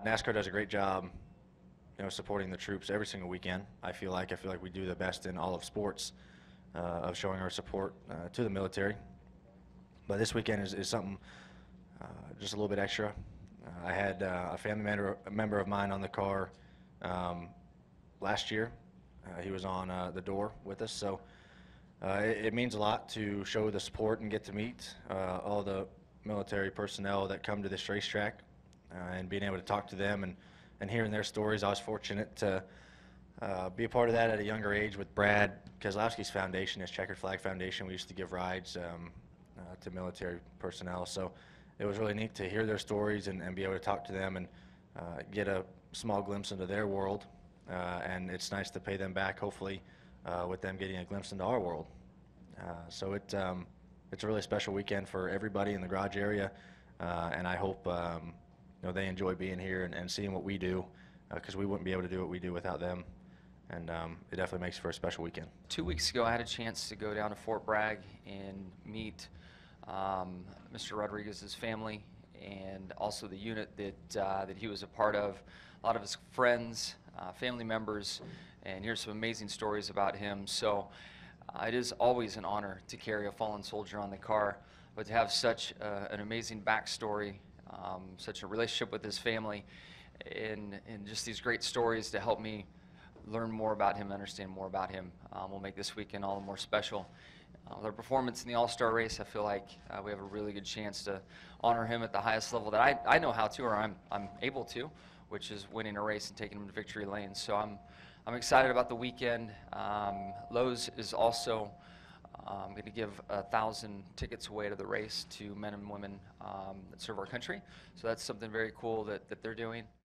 NASCAR does a great job, supporting the troops every single weekend. I feel like we do the best in all of sports of showing our support to the military. But this weekend is something just a little bit extra. I had a member of mine on the car um, last year. He was on the door with us, so it means a lot to show the support and get to meet all the military personnel that come to this racetrack and being able to talk to them and hearing their stories. I was fortunate to be a part of that at a younger age with Brad Keselowski's foundation, his Checkered Flag Foundation. We used to give rides to military personnel, so it was really neat to hear their stories and be able to talk to them and get a small glimpse into their world. And it's nice to pay them back, hopefully, with them getting a glimpse into our world. So it's a really special weekend for everybody in the Garage area, and I hope they enjoy being here and seeing what we do, because we wouldn't be able to do what we do without them. And it definitely makes for a special weekend. 2 weeks ago, I had a chance to go down to Fort Bragg and meet Mr. Rodriguez's family and also the unit that he was a part of. A lot of his friends, family members, and here's some amazing stories about him. So it is always an honor to carry a fallen soldier on the car, but to have such an amazing backstory, such a relationship with his family, and just these great stories to help me learn more about him, understand more about him, will make this weekend all the more special. With our performance in the All-Star race, I feel like we have a really good chance to honor him at the highest level that I know how to, or I'm able to, which is winning a race and taking him to victory lane. So I'm excited about the weekend. Lowe's is also going to give 1,000 tickets away to the race to men and women that serve our country. So that's something very cool that they're doing.